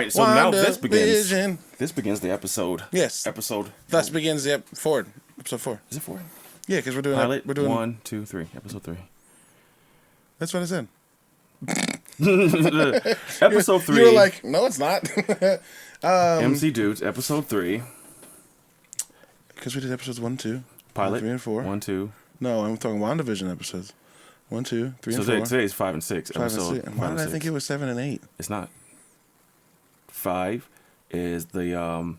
right, so now this begins. Wandavision. This begins the episode. Yes. Episode. Thus begins the episode 4. Is it 4? Yeah, because we're doing Pilot. we're doing 1, 2, 3. Episode 3. That's what I said. Episode 3. You were like, no, it's not. Mcdudes. Episode 3. Because we did episodes 1, 2, Pilot. 3, and 4. 1, 2. No, I'm talking Wandavision episodes. 1, 2, 3, and 4. So today's 5 and 6. 5 and Episode 6. And why did I think it was 7 and 8? It's not. 5 is the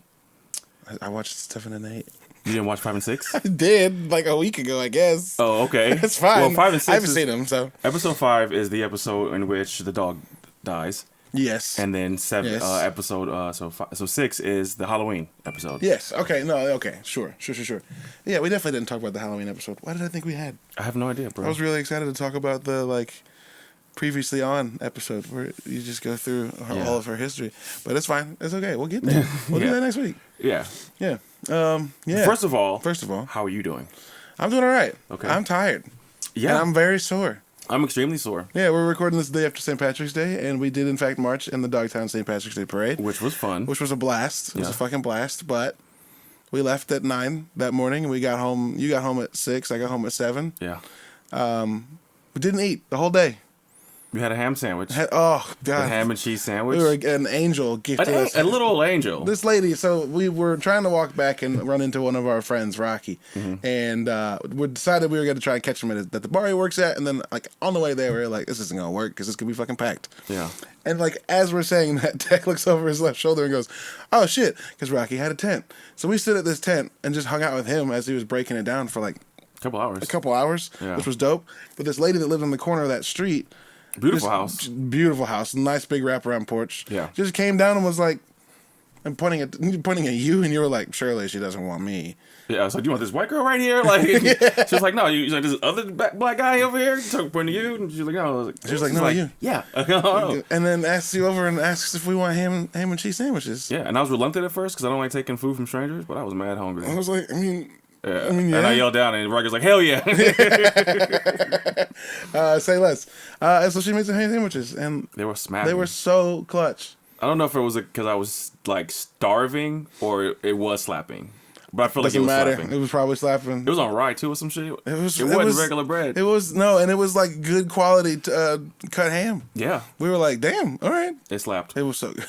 I watched 7 and 8. You didn't watch 5 and 6? I did like a week ago, I guess. Oh, okay. It's fine. Well, 5 and 6. I haven't seen them, so. Episode 5 is the episode in which the dog dies. Yes. And then 7 Yes. episode so 6 is the Halloween episode. Yes. Okay. No. Okay. Sure. Yeah, we definitely didn't talk about the Halloween episode. Why did I think we had? I have no idea, bro. I was really excited to talk about the previously on episode where you just go through all of her history. But it's fine. It's okay. We'll get there. We'll do that next week. Yeah. Yeah. Yeah. First of all, how are you doing? I'm doing all right. Okay. I'm tired. Yeah. And I'm very sore. I'm extremely sore. Yeah, we're recording this the day after St. Patrick's Day, and we did, in fact, march in the Dogtown St. Patrick's Day Parade. Which was fun. Which was a blast. It was a fucking blast, but we left at 9 that morning, and we got home. You got home at 6. I got home at 7. Yeah. We didn't eat the whole day. We had a ham sandwich. Oh, God. A ham and cheese sandwich. We were an angel gifted us. A little angel. This lady, so we were trying to walk back and run into one of our friends, Rocky. Mm-hmm. And we decided we were going to try and catch him at the bar he works at. And then, on the way there, we were like, this isn't going to work because this could be fucking packed. Yeah. And, as we're saying that, Tech looks over his left shoulder and goes, oh, shit, because Rocky had a tent. So we stood at this tent and just hung out with him as he was breaking it down for, a couple hours, yeah. Which was dope. But this lady that lived on the corner of that street, Beautiful house. Nice big wraparound porch. Yeah. Just came down and was and pointing at you, and you were like, surely she doesn't want me. Yeah, I was like, do you want this white girl right here? She was like, no. She's like, this other black guy over here pointing to you. And she's like, no. She was like, no, you. Yeah. And then asks you over and asks if we want ham and cheese sandwiches. Yeah, and I was reluctant at first because I don't like taking food from strangers, but I was mad hungry. I was like, yeah. And I yelled down, and Rocky's like, hell yeah. Say less. So she made some ham sandwiches, and they were smashing. They were so clutch. I don't know if it was because I was, starving or it was slapping. But I feel like it was slapping. It was probably slapping. It was on rye, too, or some shit. It wasn't regular bread. It was, no, and it was, good quality cut ham. Yeah. We were like, damn, all right. It slapped. It was so good.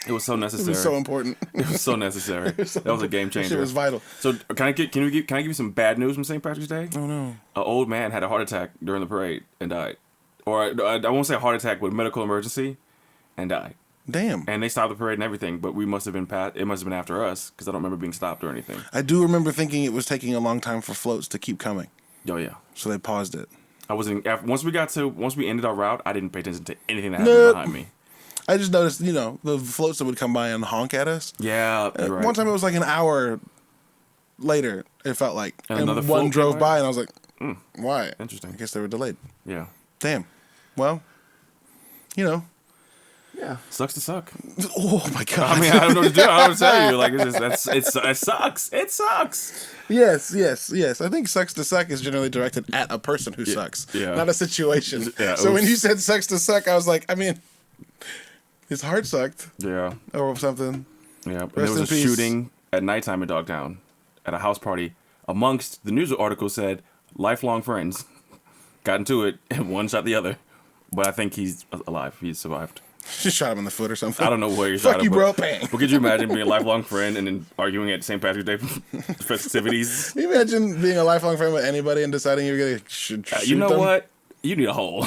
It was so necessary. It was so important. It was so necessary. That was a game changer. It was vital. So can I give you some bad news from St. Patrick's Day? Oh no! An old man had a heart attack during the parade and died, or I won't say a heart attack, but a medical emergency, and died. Damn. And they stopped the parade and everything, but we must have been it must have been after us because I don't remember being stopped or anything. I do remember thinking it was taking a long time for floats to keep coming. Oh yeah. So they paused it. I wasn't. Once we ended our route, I didn't pay attention to anything that happened behind me. I just noticed, the floats that would come by and honk at us. Yeah, you're right. One time it was an hour later, it felt like. And another one drove by and I was like, why? Interesting. I guess they were delayed. Yeah. Damn. Well, Yeah. Sucks to suck. Oh, my God. I mean, I don't know what to do. I don't tell you. It sucks. It sucks. Yes. I think sucks to suck is generally directed at a person who sucks. Yeah. Not a situation. Yeah, so when you said sucks to suck, I was like, his heart sucked. Yeah. Or something. Yeah. And there was a shooting at nighttime in Dogtown at a house party. Amongst the news article said, lifelong friends got into it and one shot the other. But I think he's alive. He survived. She shot him in the foot or something. I don't know where he shot him. Fuck you, bro. Bang. But could you imagine being a lifelong friend and then arguing at St. Patrick's Day festivities? Can you imagine being a lifelong friend with anybody and deciding you're going to shoot you know them? what? You need a hole.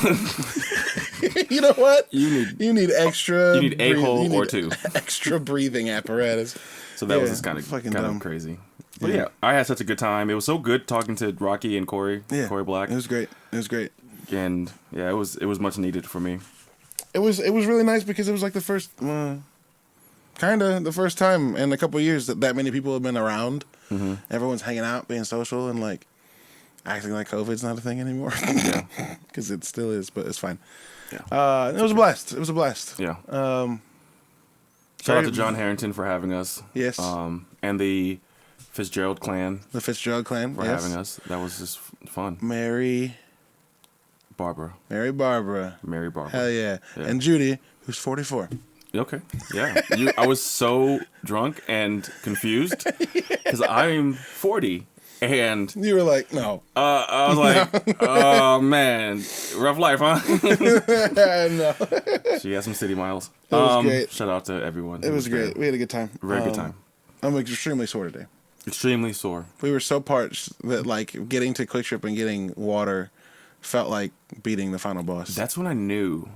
You know what? You need extra. You need a hole or two. Extra breathing apparatus. So that was just kind of crazy. But yeah, I had such a good time. It was so good talking to Rocky and Corey. Yeah, Corey Black. It was great. And yeah, it was much needed for me. It was really nice because it was the first, the first time in a couple of years that many people have been around. Mm-hmm. Everyone's hanging out, being social, and acting like COVID's not a thing anymore. Yeah, because it still is, but it's fine. Yeah, it was a blast. Yeah. Shout out to John Harrington for having us. Yes. And the Fitzgerald clan. The Fitzgerald clan for having us. That was just fun. Mary Barbara. Hell yeah. And Judy, who's 44. Okay. Yeah. I was so drunk and confused because I'm 40. And You were like, no. I was like, oh, man. Rough life, huh? No. She has some city miles. It was great. Shout out to everyone. It was great. We had a good time. Very good time. I'm extremely sore today. Extremely sore. We were so parched that, like, getting to Quick Trip and getting water felt like beating the final boss. That's when I knew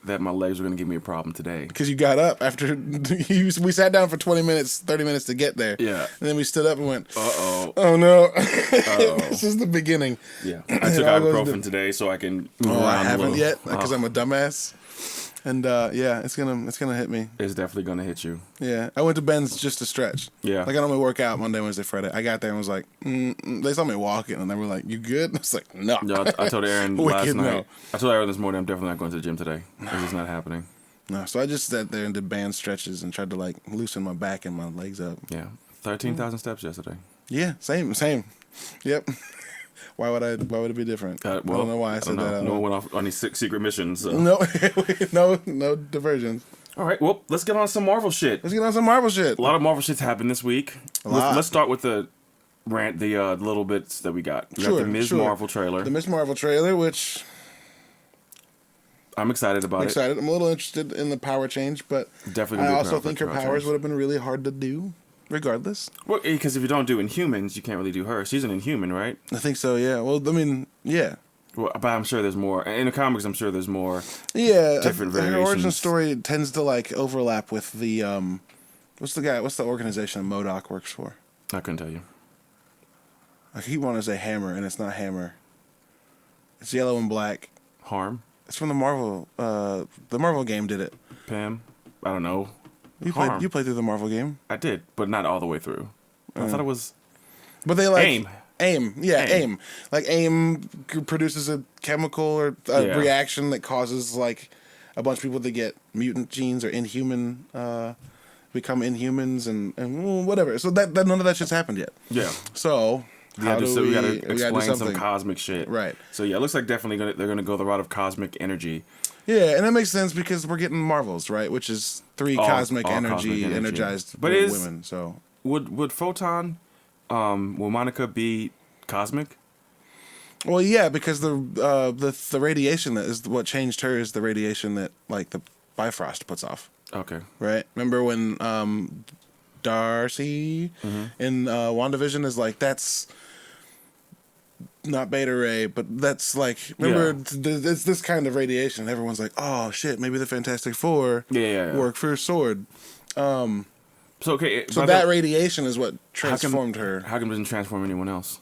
that my legs were going to give me a problem today. Because you got up after we sat down for 20 minutes, 30 minutes to get there. Yeah. And then we stood up and went, uh-oh. Oh, no. Uh-oh. This is the beginning. Yeah. I took ibuprofen today so I can move around I haven't a little. yet because I'm a dumbass. And yeah, it's gonna hit me. It's definitely gonna hit you. Yeah, I went to Ben's just to stretch. Yeah, like I normally work out Monday, Wednesday, Friday. I got there and was like, they saw me walking, and they were like, "You good?" I was like, "No." Yeah, I told Aaron last night. No. I told Aaron this morning I'm definitely not going to the gym today. It's just not happening. No, so I just sat there and did band stretches and tried to like loosen my back and my legs up. Yeah, 13,000 steps yesterday. Yeah, same. Yep. Why would it be different? Well, I don't know why I said that. No one went off on these secret missions. So. No, no diversions. All right, well, let's get on some Marvel shit. Let's get on some Marvel shit. A lot of Marvel shit's happened this week. Let's start with the rant, the little bits that we got. We got the Ms. Marvel trailer. The Ms. Marvel trailer, which I'm excited about. Excited. I'm a little interested in the power change, but definitely. I also think her powers would have been really hard to do. Regardless. Well, because if you don't do Inhumans, you can't really do her. She's an Inhuman, right? I think so, yeah. Well, I mean, yeah. Well, but I'm sure there's more. In the comics, I'm sure there's more different variations. Her origin story tends to, like, overlap with the, what's the organization MODOK works for? I couldn't tell you. I keep wanting to say Hammer, and it's not Hammer. It's yellow and black. Harm? It's from the Marvel game did it. Pam? I don't know. You played through the Marvel game. I did, but not all the way through. I thought it was. But they like AIM. Yeah, AIM. Like AIM produces a chemical or reaction that causes like a bunch of people to get mutant genes or inhuman, become Inhumans and whatever. So that none of that shit's happened yet. Yeah. So we gotta explain some cosmic shit. Right. So yeah, it looks like definitely they're gonna go the route of cosmic energy. Yeah, and that makes sense because we're getting Marvels, right? Which is all cosmic energy energized women. So would Photon, will Monica be cosmic? Well, yeah, because the radiation that is what changed her is the radiation that like the Bifrost puts off. Okay. Right. Remember when Darcy in WandaVision is like that's. Not Beta Ray, but that's like remember it's this kind of radiation. Everyone's like, oh shit, maybe the Fantastic Four work for Sword. So that radiation is what transformed her. How come it doesn't transform anyone else?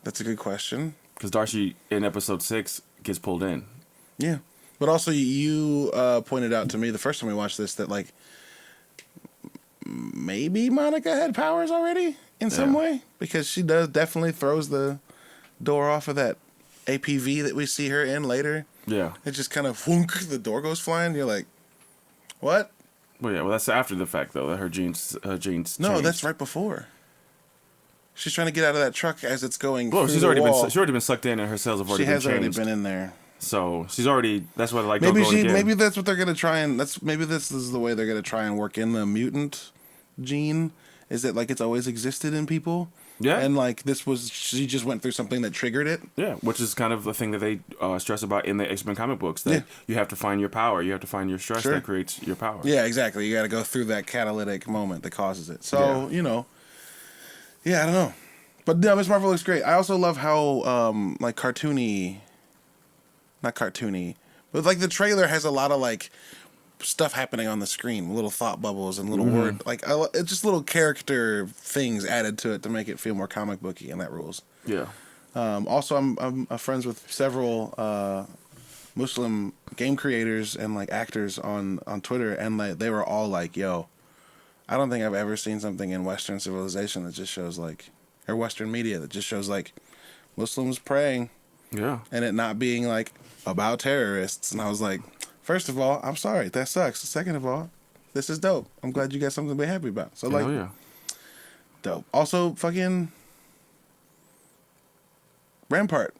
That's a good question. Because Darcy in episode 6 gets pulled in. Yeah, but also you pointed out to me the first time we watched this that like maybe Monica had powers already. In some way, because she definitely throws the door off of that APV that we see her in later. Yeah, it just kind of whoonk, the door goes flying. You're like, what? Well, that's after the fact though that her genes. No, changed. That's right before. She's trying to get out of that truck as it's going. Well, she's already been sucked in, and her cells have already been changed. She has already been in there. So she's already. That's what maybe that's what they're gonna try and maybe this is the way they're gonna try and work in the mutant gene. Is that like it's always existed in people? Yeah. And like she just went through something that triggered it? Yeah, which is kind of the thing that they stress about in the X-Men comic books. That you have to find your power. You have to find your stress that creates your power. Yeah, exactly. You got to go through that catalytic moment that causes it. So, I don't know. But yeah, Ms. Marvel looks great. I also love how like cartoony, not cartoony, but like the trailer has a lot of like stuff happening on the screen, little thought bubbles and little word, like it's just little character things added to it to make it feel more comic booky, and that rules. Yeah. Also, I'm friends with several Muslim game creators and like actors on Twitter, and like they were all like, "Yo, I don't think I've ever seen something in Western civilization that just shows like, or Western media that just shows like Muslims praying, and it not being like about terrorists." And I was like, first of all, I'm sorry. That sucks. Second of all, this is dope. I'm glad you got something to be happy about. So, like, dope. Also, fucking Rampart.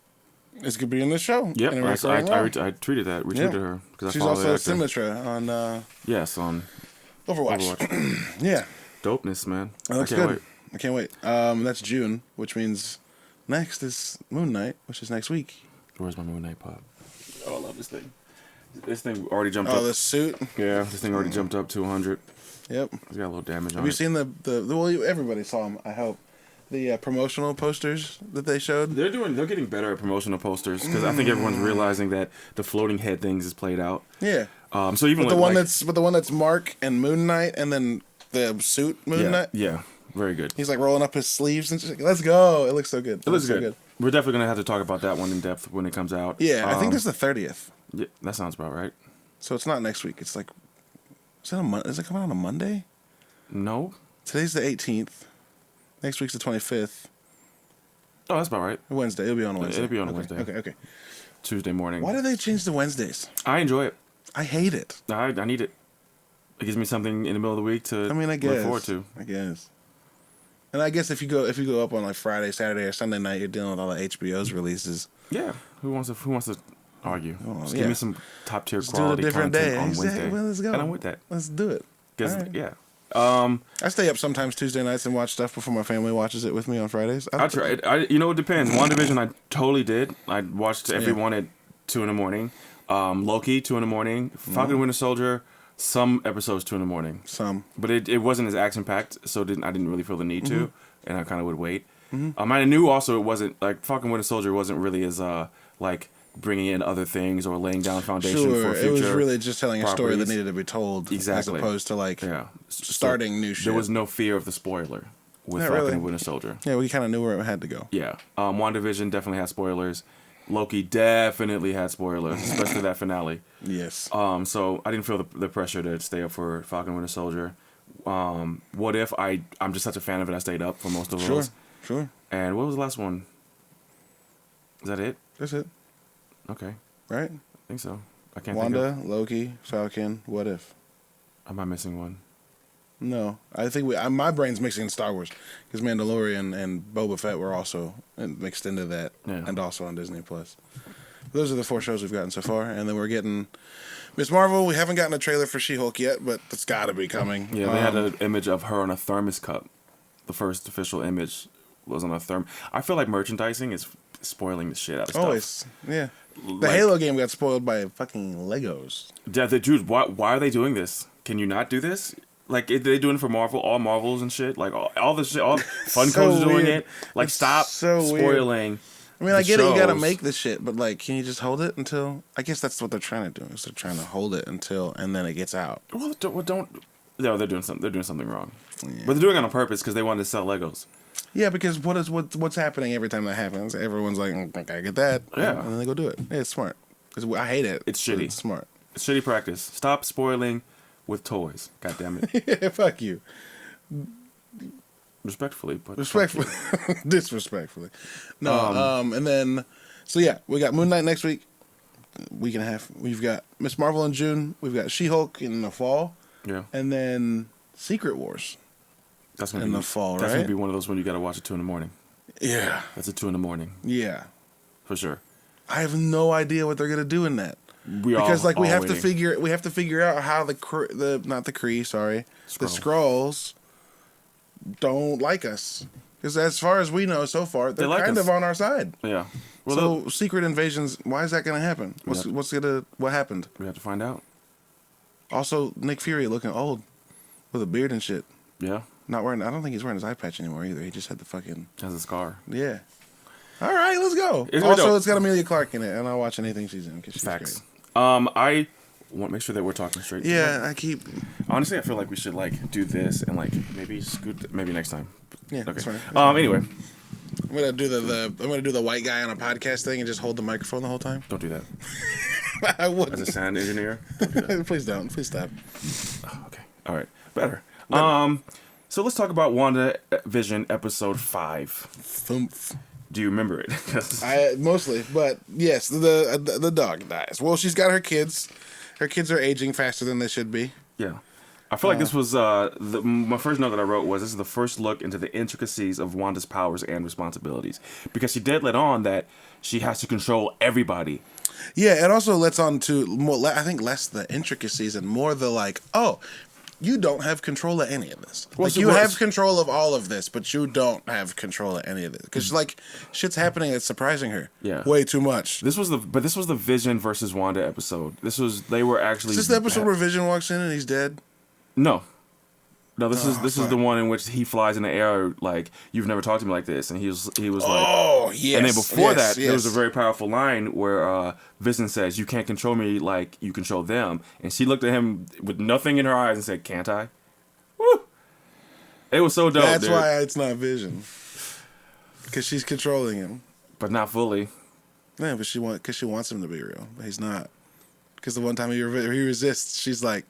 It's gonna be in the show. Yep, I tweeted that, retweeted her because she's also Symmetra on. On Overwatch. Yeah, dopeness, man. That looks good. I can't wait. That's June, which means next is Moon Knight, which is next week. Where's my Moon Knight pop? Oh, I love this thing. This thing already jumped up. Oh, the suit. Yeah, this thing already jumped up 200. Yep. It's got a little damage on it. Have you seen the well, everybody saw them, I hope. The promotional posters that they showed. They're getting better at promotional posters because I think everyone's realizing that the floating head things is played out. Yeah. So even the one that's Mark and Moon Knight, and then the suit Moon Knight. Yeah, very good. He's like rolling up his sleeves and just like, let's go. It looks so good. It looks so good. We're definitely gonna have to talk about that one in depth when it comes out. Yeah, I think this is the 30th. Yeah, that sounds about right. So it's not next week. It's like, is it coming out on a Monday? No. Today's the 18th. Next week's the 25th. Oh, that's about right. Wednesday. It'll be on a Wednesday. It'll be on a Wednesday. Okay. Tuesday morning. Why do they change the Wednesdays? I enjoy it. I hate it. I need it. It gives me something in the middle of the week to look forward to. I guess. And I guess if you go up on like Friday, Saturday, or Sunday night, you're dealing with all the HBO's releases. Yeah. Who wants to argue? Just give me some top tier quality do it a different content day. on Wednesday. Well, let's go. And I'm with that. Let's do it. Yeah. I stay up sometimes Tuesday nights and watch stuff before my family watches it with me on Fridays. I try. It depends. Wandavision, I totally did. I watched every one at 2 a.m. Loki 2 a.m. Falcon Winter Soldier, some episodes 2 a.m. But it wasn't as action packed, so I didn't really feel the need to, and I kind of would wait. I knew also it wasn't like Falcon Winter Soldier wasn't really as like bringing in other things or laying down foundation for future. It was really just telling properties. A story that needed to be told, as opposed to like starting new shit. There was no fear of the spoiler with Falcon and Winter Soldier. Yeah, we kind of knew where it had to go. Yeah, WandaVision definitely had spoilers. Loki definitely had spoilers, especially that finale. Yes. So I didn't feel the pressure to stay up for Falcon Winter Soldier. What if I'm just such a fan of it? I stayed up for most of those. Sure. And what was the last one? Is that it? That's it. Okay. Right? I think so. I can't Wanda, think of... Loki, Falcon, What If? Am I missing one? No. I think my brain's mixing Star Wars because Mandalorian and Boba Fett were also mixed into that and also on Disney+. Those are the 4 shows we've gotten so far. And then we're getting Ms. Marvel. We haven't gotten a trailer for She-Hulk yet, but it's got to be coming. Yeah, they had an image of her on a thermos cup. The first official image was on a thermos. I feel like merchandising is spoiling the shit out of stuff. Always. Yeah. The Halo game got spoiled by fucking Legos. Yeah, dude, why are they doing this? Can you not do this? Like, they doing it for Marvel, all Marvels and shit? Like, all this shit, all Funko's doing it? Like, stop spoiling. I mean, I get it, you gotta make the shit, but like, can you just hold it until? I guess that's what they're trying to do. Is they're trying to hold it until, and then it gets out. Well, don't. No, they're doing something. They're doing something wrong. Yeah. But they're doing it on purpose because they wanted to sell Legos. Yeah, because what's happening every time that happens? Everyone's like, I gotta get that. Yeah, and then they go do it. Yeah, it's smart. Because I hate it. It's shitty. It's smart. It's shitty practice. Stop spoiling with toys. God damn it. Yeah, fuck you. Respectfully, but respectfully, disrespectfully. No, and then, so yeah, we got Moon Knight next week. Week and a half. We've got Ms. Marvel in June. We've got She-Hulk in the fall. Yeah. And then Secret Wars. That's gonna in be the fall, that's right? Gonna be one of those when you gotta watch at 2 a.m. Yeah. That's at 2 a.m. Yeah. For sure. I have no idea what they're gonna do in that. We have to figure out how the Skrulls don't like us, because as far as we know so far, they're kind of on our side. Yeah. Well, so secret invasions. Why is that going to happen? What happened? We have to find out. Also, Nick Fury looking old with a beard and shit. Yeah. Not wearing. I don't think he's wearing his eye patch anymore either. He just had the fucking. Has a scar. Yeah. All right, let's go. It's got Emilia Clarke in it, and I'll watch anything she's in because she's Facts. great. I want to make sure that we're talking straight. Yeah, Honestly, I feel like we should do this and maybe next time. Yeah. Okay. That's fine. Anyway, I'm gonna do the white guy on a podcast thing and just hold the microphone the whole time. Don't do that. I wouldn't. As a sound engineer. Please don't. Please stop. Oh, okay. All right. Better. So let's talk about WandaVision episode 5. Thumph. Do you remember it? Mostly, but yes, the dog dies. Well, she's got her kids. Her kids are aging faster than they should be. Yeah. I feel like this was my first note that I wrote was this is the first look into the intricacies of Wanda's powers and responsibilities, because she did let on that she has to control everybody. Yeah, it also lets on to more. I think less the intricacies and more the like, oh, you don't have control of any of this. Well, Like so you what- have control of all of this, but you don't have control of any of it because like shit's happening that's surprising her. Yeah. way too much. This was the Vision versus Wanda episode. They were actually. Is this the episode where Vision walks in and he's dead? No, this is the one in which he flies in the air like, you've never talked to me like this, and he was like, Oh yes. and then before that yes. there was a very powerful line where Vision says, "You can't control me like you control them," and she looked at him with nothing in her eyes and said, "Can't I?" Woo! It was so dope. That's dude. why it's not Vision, because she's controlling him. But not fully. Yeah, but she wants him to be real, but he's not. Because the one time he resists, she's like,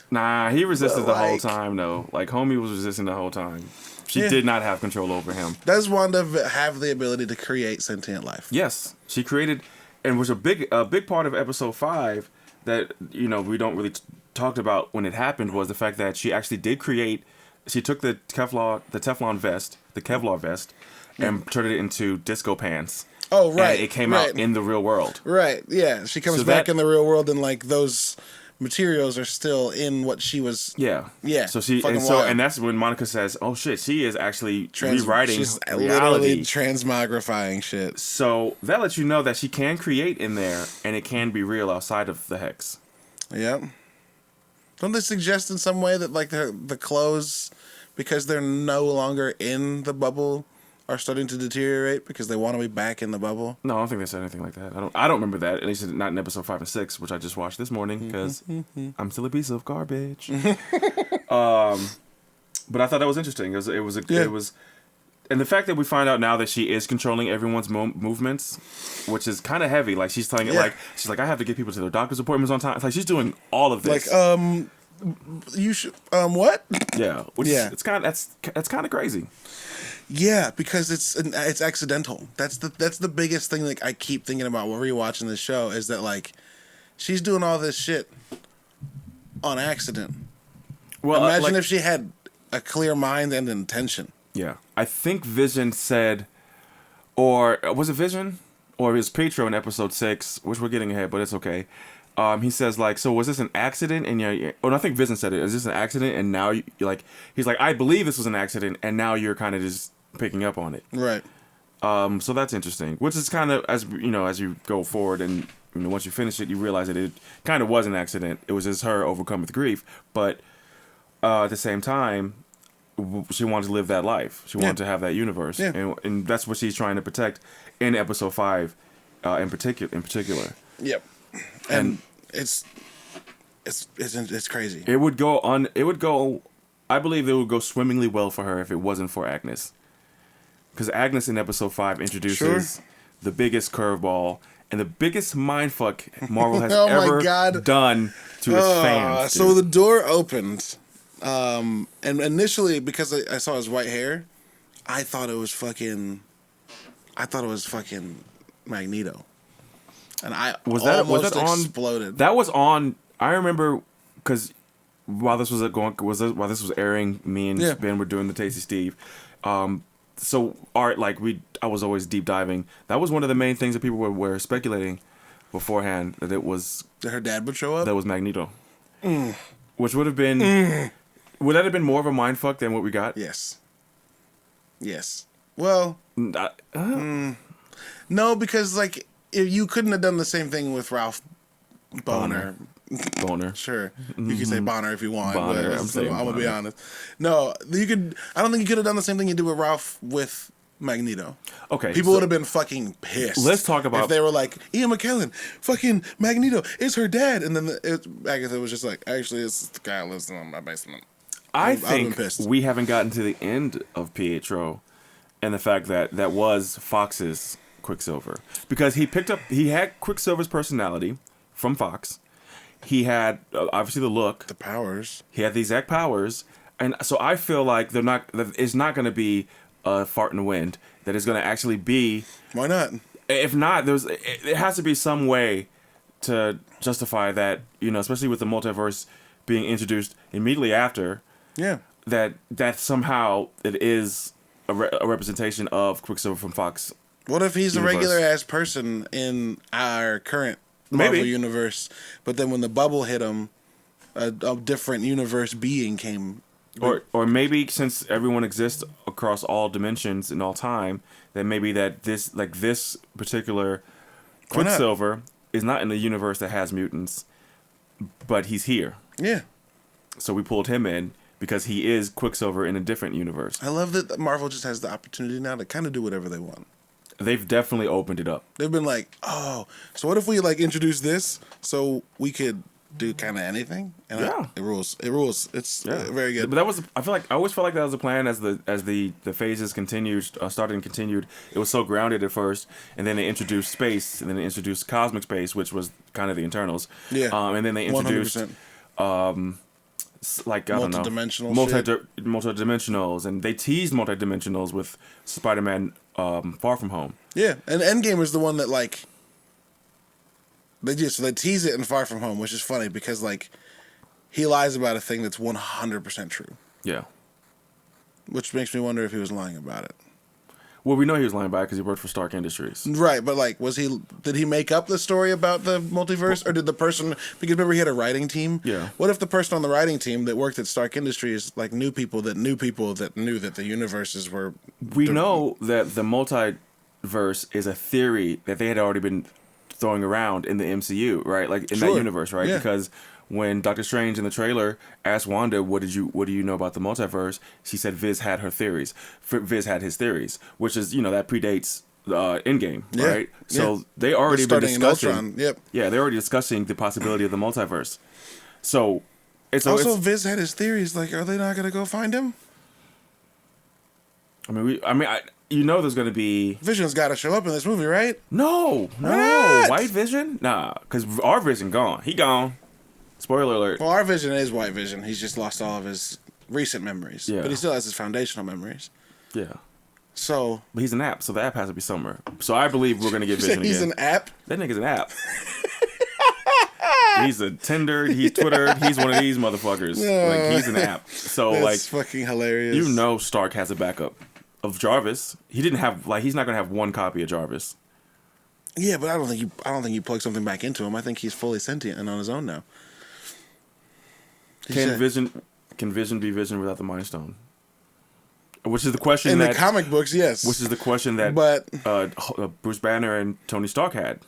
Nah, he resisted But, the whole like- time though. Like, homie was resisting the whole time. She Yeah. did not have control over him. does Wanda have the ability to create sentient life? Yes, she created, and was a big part of episode 5 that we don't really talked about when it happened, was the fact that she actually did create. She took the Teflon vest, the Kevlar vest, and turned it into disco pants. Oh, right. And it came out in the real world. Right, yeah. She comes So back that- in the real world and, like, those materials are still in what she was... Yeah. Yeah, So fucking wild. and that's when Monica says, "Oh shit, she is actually rewriting She's reality." literally transmogrifying shit. So that lets you know that she can create in there, and it can be real outside of the hex. Yep. Don't they suggest in some way that, like, the clothes, because they're no longer in the bubble, are starting to deteriorate because they want to be back in the bubble? No, I don't think they said anything like that. I don't remember that. At least not in episode 5 and 6, which I just watched this morning because I'm still a piece of garbage. But I thought that was interesting. It was, and the fact that we find out now that she is controlling everyone's movements, which is kind of heavy. Like she's telling it, like she's like, I have to get people to their doctor's appointments on time. It's like she's doing all of this. Like, you should, what? Yeah, which Yeah. it's kind of that's kind of crazy. Yeah, because it's accidental. That's the biggest thing that I keep thinking about when rewatching this show is that, like, she's doing all this shit on accident. Well, Imagine if she had a clear mind and intention. Yeah, I think Vision said, or was it Vision, or it was Pietro in episode 6, which we're getting ahead, but it's okay. He says, like, so was this an accident? And I think Vision said it. Is this an accident? And now you're like, he's like, I believe this was an accident, and now you're kind of just picking up on it. Right. So that's interesting. Which is kind of as you go forward, and once you finish it, you realize that it kind of was an accident. It was just her overcome with grief, but at the same time, she wanted to live that life. She wanted to have that universe, and that's what she's trying to protect in episode 5, in particular. Yep. And it's crazy. It would go. I believe it would go swimmingly well for her if it wasn't for Agnes, because Agnes in episode 5 introduces the biggest curveball and the biggest mindfuck Marvel has Oh my ever God. done to its fans. So dude. the door opened, and initially, because I saw his white hair, I thought it was fucking Magneto, and I was almost that on? exploded. That was on. I remember because while this was airing, me and Ben were doing the Tasty Steve. So art, like I was always deep diving. That was one of the main things that people were speculating beforehand, that it was That her dad would show up. that was Magneto, which would have been would that have been more of a mindfuck than what we got? Yes. Well, no, because like if you couldn't have done the same thing with Ralph Boner. Sure, you can say Bonner if you want. Bonner, but I'm saying I'm gonna be Bonner. honest. No, you could. I don't think you could have done the same thing you did with Ralph with Magneto. Okay, People so would have been fucking pissed. let's talk about- if they were like Ian McKellen, fucking Magneto is her dad, and then Agatha was just like, actually, it's the guy who lives in my basement. I I've been think pissed. we haven't gotten to the end of Pietro, and the fact that was Fox's Quicksilver, because he had Quicksilver's personality from Fox. He had obviously the look, The powers. he had the exact powers, and so I feel like it's not going to be a fart in the wind. That it's going to actually be. Why not? If not, it has to be some way to justify that, especially with the multiverse being introduced immediately after. Yeah. That somehow it is a representation of Quicksilver from Fox. What if he's universe. a regular ass person in our current Marvel universe, but then when the bubble hit him, a different universe being came. Or maybe since everyone exists across all dimensions and all time, then maybe that this particular Quicksilver is not in the universe that has mutants, but he's here. Yeah. So we pulled him in because he is Quicksilver in a different universe. I love that Marvel just has the opportunity now to kind of do whatever they want. They've definitely opened it up. They've been like, oh, so what if we introduce this so we could do kind of anything? And it rules. It rules. It's very good. But I always felt like that was the plan as the phases continued, started and continued. It was so grounded at first, and then they introduced space, and then they introduced cosmic space, which was kind of the Internals. Yeah. And then they introduced 100%. Multidimensionals, and they teased multidimensionals with Spider-Man Far From Home. Yeah, and Endgame is the one that they tease it in Far From Home, which is funny because he lies about a thing that's 100% true. Yeah. Which makes me wonder if he was lying about it. Well, we know he was lying about it because he worked for Stark Industries. Right, but did he make up the story about the multiverse, or did the person, because remember he had a writing team? Yeah. What if the person on the writing team that worked at Stark Industries knew people that knew that the universes were... We know that the multiverse is a theory that they had already been throwing around in the MCU, right? In that universe, right? Yeah. Because when Doctor Strange in the trailer asked Wanda, what do you know about the multiverse? She said Viz had her theories. Viz had his theories, which is, that predates Endgame, right? So they already been discussing. Yep. Yeah, they're already discussing the possibility of the multiverse. So it's also Viz had his theories. Are they not going to go find him? There's going to be... Vision's got to show up in this movie, right? No. White Vision? Nah, because our Vision gone. He gone. Spoiler alert. Well, our Vision is White Vision. He's just lost all of his recent memories. Yeah. But he still has his foundational memories. Yeah. So... But he's an app, so the app has to be somewhere. So I believe we're going to get Vision he's again. He's an app? That nigga's an app. He's a Tinder, he's Twitter, he's one of these motherfuckers. He's an app. So, that's fucking hilarious. Stark has a backup of Jarvis. He didn't have, he's not going to have one copy of Jarvis. Yeah, but I don't think you plug something back into him. I think he's fully sentient and on his own now. Can Vision be Vision without the Mind Stone? Which is the question in the comic books, yes. Which is the question that Bruce Banner and Tony Stark had.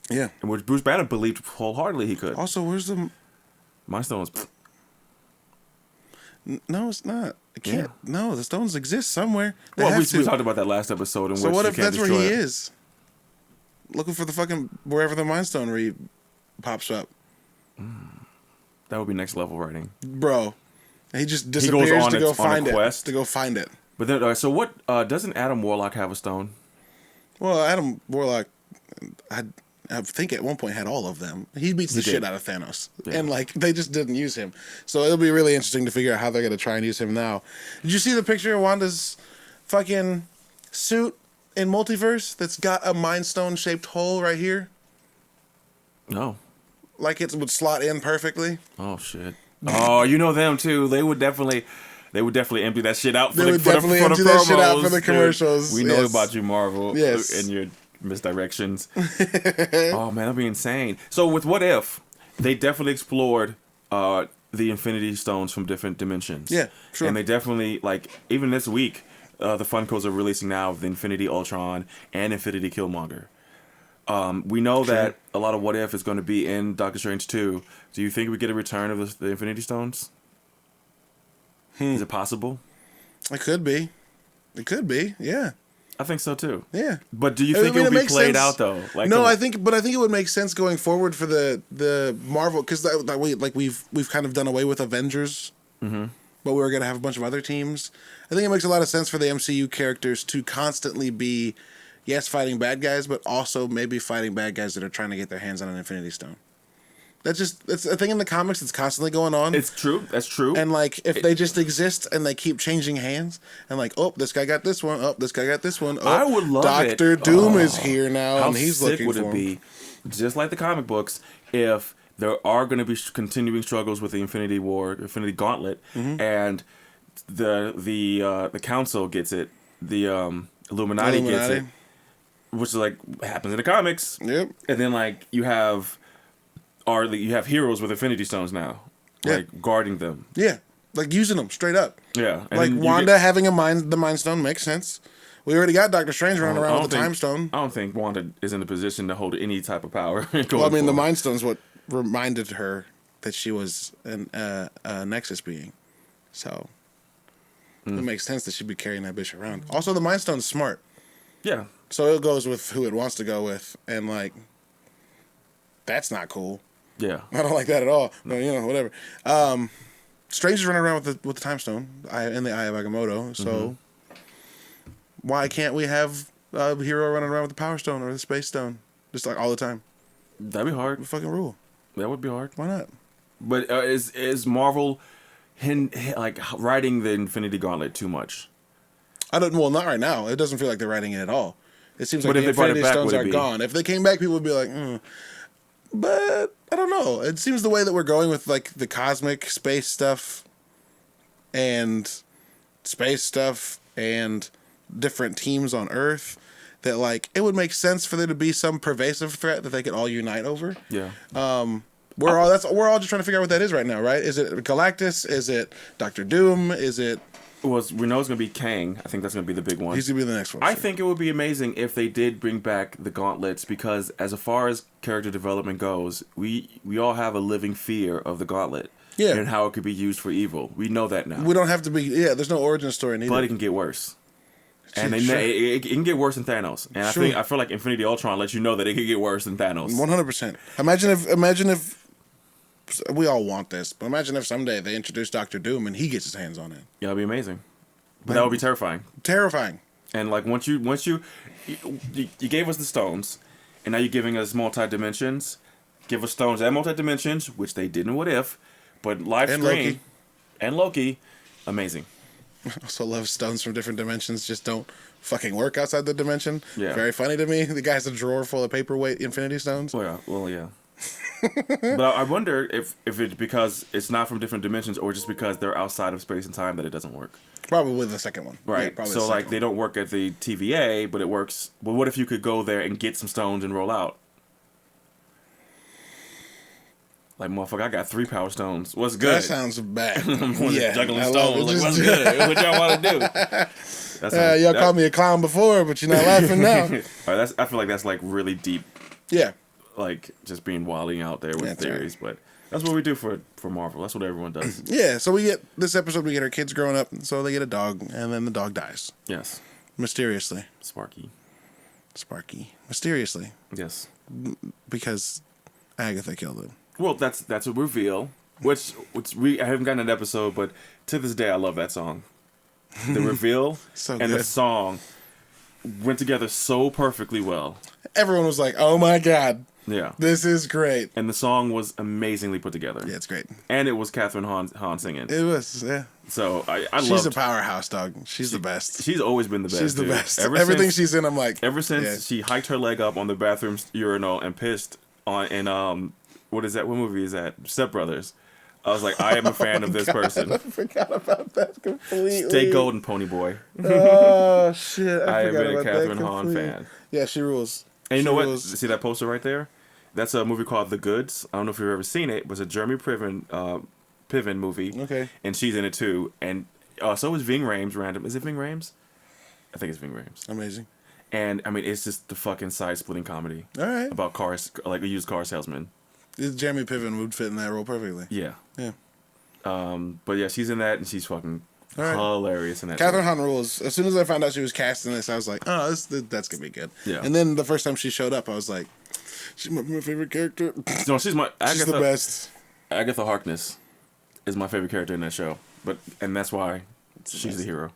Yeah. And which Bruce Banner believed wholeheartedly he could. Also, where's the... Mind Stones? No, it's not. It can't. Yeah. No, the stones exist somewhere. We talked about that last episode. So what if that's where he is? Looking for the fucking... Wherever the Mind Stone pops up. That would be next level writing. Bro. He just disappears to go find it. But then, so what... doesn't Adam Warlock have a stone? Well, Adam Warlock... I think at one point had all of them. He beats the shit out of Thanos. Yeah. And they just didn't use him. So it'll be really interesting to figure out how they're going to try and use him now. Did you see the picture of Wanda's fucking suit in Multiverse that's got a Mind Stone shaped hole right here? No. It would slot in perfectly. Oh shit. Oh, you know them too. They would definitely empty that shit out for the commercials. We know about you, Marvel. Yes. And your misdirections. Oh man, that'd be insane. So with What If, they definitely explored the Infinity Stones from different dimensions. Yeah, sure. And they definitely even this week, the Funkos are releasing now the Infinity Ultron and Infinity Killmonger. We know that a lot of What If is going to be in Doctor Strange 2. Do you think we get a return of the Infinity Stones? Is it possible? It could be. Yeah. I think so too. Yeah. But do you think it would be played out though? No, I think it would make sense going forward for the Marvel, because we've kind of done away with Avengers, but we're gonna have a bunch of other teams. I think it makes a lot of sense for the MCU characters to constantly be, fighting bad guys, but also maybe fighting bad guys that are trying to get their hands on an Infinity Stone. It's a thing in the comics that's constantly going on. It's true. That's true. And if they just exist and they keep changing hands and this guy got this one, this guy got this one. I would love Doctor Doom is here now and he's looking for him. How sick would it be, just like the comic books, if there are going to be continuing struggles with the Infinity Gauntlet, and the Council gets it, the Illuminati gets it, which is like happens in the comics. Yep. And then like you have heroes with Infinity Stones now, like guarding them. Yeah, like using them straight up. Yeah, and like Wanda having the Mind Stone makes sense. We already got Doctor Strange running around with the Time Stone. I don't think Wanda is in a position to hold any type of power. Well, I mean, the Mind Stone's what reminded her that she was a Nexus being. So it makes sense that she'd be carrying that bitch around. Also, the Mind Stone's smart. Yeah. So it goes with who it wants to go with, and like, that's not cool. Yeah. I don't like that at all. No, whatever. Strange is running around with the Time Stone in the Eye of Agamotto. So why can't we have a hero running around with the Power Stone or the Space Stone just like all the time? That'd be hard. Fucking rule. That would be hard. Why not? But is Marvel like riding the Infinity Gauntlet too much? Well, not right now. It doesn't feel like they're riding it at all. It seems like the Infinity Stones are gone. If they came back, people would be like, But I don't know. It seems the way that we're going with like the cosmic space stuff and different teams on Earth, that like it would make sense for there to be some pervasive threat that they could all unite over. Yeah. We're all just trying to figure out what that is right now, right? Is it Galactus? Is it Doctor Doom? Is it? Well, we know it's going to be Kang. I think that's going to be the big one. He's going to be the next one. I think it would be amazing if they did bring back the gauntlets, because as far as character development goes, we all have a living fear of the gauntlet. Yeah. And how it could be used for evil. We know that now. We don't have to be... Yeah, there's no origin story neither. But it can get worse. And it can get worse than Thanos. And I feel like Infinity Ultron lets you know that it could get worse than Thanos. 100%. Imagine if we all want this, but imagine if someday they introduce Doctor Doom and he gets his hands on it. Yeah, that'd be amazing. But that would be terrifying. Terrifying. And like once you gave us the stones, and now you're giving us multi-dimensions. Give us stones and multi-dimensions, which they didn't What If, but live screen and Loki, amazing. I also love stones from different dimensions just don't fucking work outside the dimension. Yeah. Very funny to me. The guy has a drawer full of paperweight Infinity Stones. Well, yeah. But I wonder if it's because it's not from different dimensions or just because they're outside of space and time that it doesn't work. Probably the second one. Right. Yeah, so like they don't work at the TVA, but it works. Well, what if you could go there and get some stones and roll out? Like, motherfucker, I got 3 power stones. What's good? That sounds bad. Yeah, juggling stones. Like, what's good? What y'all want to do? Y'all called me a clown before, but you're not laughing now. All right, I feel like that's like really deep. Yeah. Like just being wilding out there with theories, right. But that's what we do for Marvel. That's what everyone does. Yeah. So we get this episode. We get our kids growing up, so they get a dog, and then the dog dies. Yes. Mysteriously. Sparky. Mysteriously. Yes. Because Agatha killed him. Well, that's a reveal, which I haven't gotten an episode, but to this day I love that song. The reveal and the song went together so perfectly well. Everyone was like, "Oh my god, yeah, this is great!" And the song was amazingly put together. Yeah, it's great. And it was Catherine Hahn singing. It was, yeah. So I love. She's a powerhouse, dog. She's the best. She's always been the best. She's the best. Everything she's in, I'm like. Ever since she hiked her leg up on the bathroom urinal and pissed on what is that? What movie is that? Step Brothers. I was like, I am a fan of this person. I forgot about that completely. Stay golden, pony boy. Oh shit! I have been a Catherine Hahn fan. Yeah, she rules. And you know what? See that poster right there? That's a movie called The Goods. I don't know if you've ever seen it. It was a Jeremy Piven movie. Okay. And she's in it too. And so is Ving Rhames. Random. Is it Ving Rhames? I think it's Ving Rhames. Amazing. And I mean, it's just the fucking side-splitting comedy. All right. About cars, like a used car salesman. Jeremy Piven would fit in that role perfectly. Yeah. Yeah. But yeah, she's in that, and she's fucking hilarious in that. Catherine Hahn rules. As soon as I found out she was cast in this, I was like, oh, that's gonna be good. Yeah. And then the first time she showed up, I was like, she's my favorite character. No, she's the best. Agatha Harkness is my favorite character in that show, and that's why she's the hero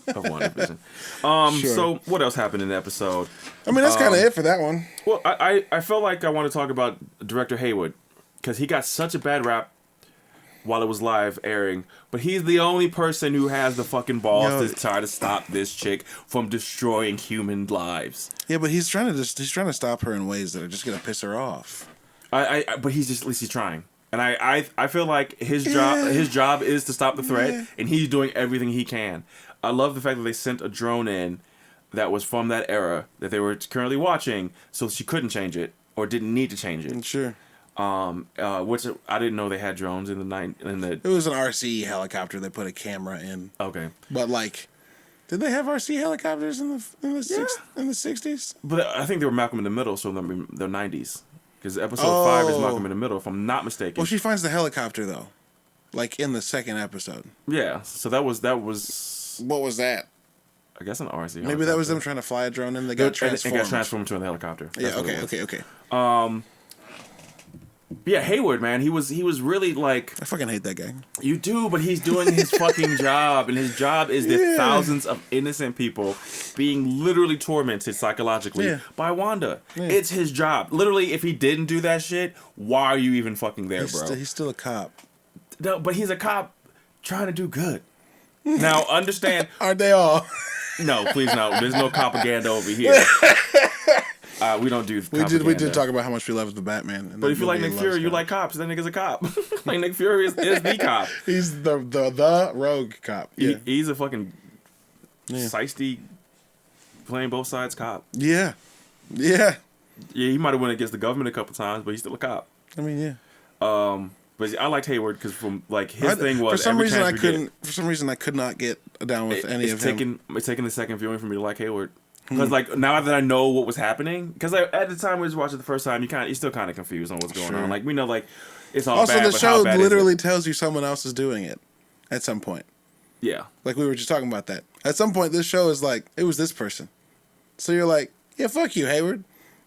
of WandaVision. Sure. So what else happened in the episode? I mean, that's kind of it for that one. Well, I felt like I want to talk about director Haywood, because he got such a bad rap while it was live airing, but he's the only person who has the fucking balls to try to stop this chick from destroying human lives. Yeah, but he's trying to stop her in ways that are just gonna piss her off. But he's just, at least he's trying. And I feel like his job is to stop the threat, and he's doing everything he can. I love the fact that they sent a drone in that was from that era that they were currently watching, so she couldn't change it or didn't need to change it. Sure. Which I didn't know they had drones in the. It was an RC helicopter. They put a camera in. Okay. But like, did they have RC helicopters in the 60s? But I think they were Malcolm in the Middle, so they're 90s. Because episode 5 is Malcolm in the Middle, if I'm not mistaken. Well, she finds the helicopter though, like in the second episode. Yeah. So that was. What was that? I guess an RC helicopter. Maybe that was them trying to fly a drone and they got transformed. And got transformed to a helicopter. That's okay. Yeah, Hayward, man, he was really like. I fucking hate that guy. You do, but he's doing his fucking job, and his job is the thousands of innocent people being literally tormented psychologically by Wanda. Yeah. It's his job. Literally, if he didn't do that shit, why are you even fucking there, bro? He's still a cop. No, but he's a cop trying to do good. Now, understand. Aren't they all? No, please no. There's no propaganda over here. We don't do. We did talk about how much we love the Batman. But if you like Nick Fury, you like cops. That nigga's a cop. Like Nick Fury is the cop. He's the rogue cop. Yeah. He's a fucking shiesty, playing both sides cop. Yeah. He might have went against the government a couple times, but he's still a cop. I mean, yeah. But I liked Hayward because from like his thing was for some reason I could not get down with any of him. It's taking the second viewing for me to like Hayward. Because like now that I know what was happening, because at the time we was watching the first time, you're still kind of confused on what's going on. Like we know like it's all also bad. Also, the show bad literally tells you someone else is doing it at some point. Yeah, like we were just talking about that. At some point, this show is like it was this person, so you're like, yeah, fuck you, Hayward,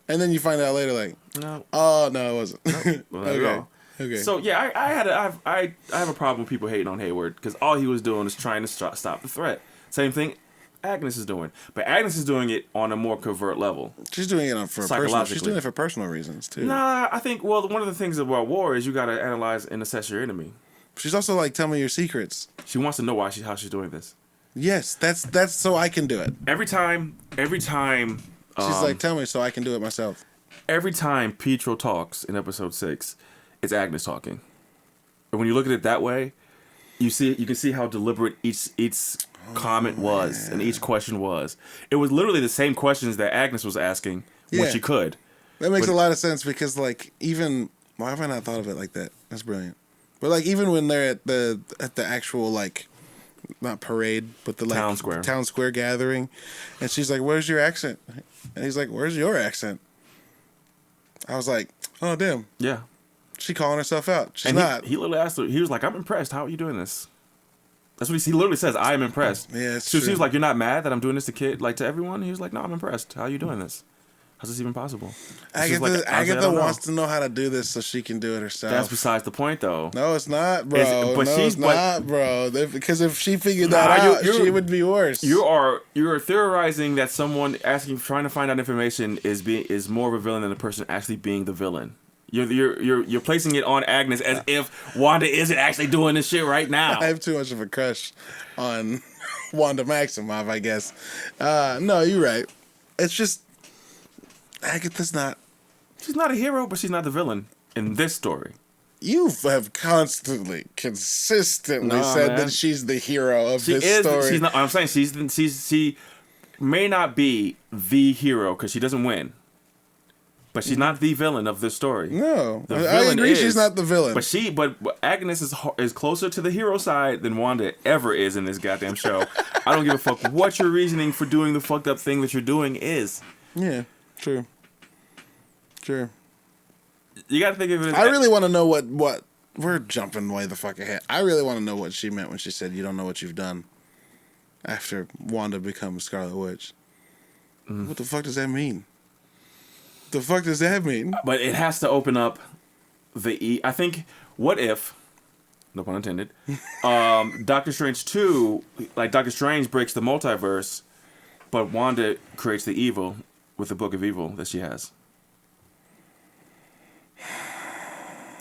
and then you find out later like, no, oh no, it wasn't. No, well, okay. So yeah, I have a problem with people hating on Hayward because all he was doing is trying to stop the threat. Same thing Agnes is doing, but Agnes is doing it on a more covert level. She's doing it for personal. She's doing it for personal reasons too. Nah, I think one of the things about war is you got to analyze and assess your enemy. She's also like, tell me your secrets. She wants to know how she's doing this. Yes, that's so I can do it. Every time. She's like, tell me so I can do it myself. Every time Pietro talks in episode 6, it's Agnes talking, and when you look at it that way, you can see how deliberate each comment was and each question was. It was literally the same questions that Agnes was asking when she could. That makes a lot of sense because like even why have I not thought of it like that? That's brilliant. But like even when they're at the actual like not parade but the like town square gathering, and she's like, "Where's your accent?" And he's like, "Where's your accent?" I was like, "Oh damn." Yeah. She calling herself out. She's not. He literally asked her. He was like, "I'm impressed. How are you doing this?" That's what he literally says. I am impressed. Yeah, it's so true. She was like, "You're not mad that I'm doing this to everyone?" He was like, "No, I'm impressed. How are you doing this? How's this even possible?" Agatha wants to know how to do this so she can do it herself. That's besides the point, though. No, it's not, bro. It's not, bro. Because if she figured that out, she would be worse. You're theorizing that someone trying to find out information is more of a villain than the person actually being the villain. You're placing it on Agnes as if Wanda isn't actually doing this shit right now. I have too much of a crush on Wanda Maximoff, I guess. No, you're right. It's just Agatha's not. She's not a hero, but she's not the villain in this story. You have consistently said that she's the hero of this story. She's not. I'm saying she may not be the hero because she doesn't win. But she's not the villain of this story. No, I agree. She's not the villain. But Agnes is closer to the hero side than Wanda ever is in this goddamn show. I don't give a fuck what your reasoning for doing the fucked up thing that you're doing is. Yeah, true. You got to think of it as... I really want to know what... We're jumping way the fuck ahead. I really want to know what she meant when she said, "You don't know what you've done," after Wanda becomes Scarlet Witch. What the fuck does that mean? But it has to open up I think, what if, no pun intended, Doctor Strange 2, like Doctor Strange breaks the multiverse, but Wanda creates the evil with the Book of Evil that she has.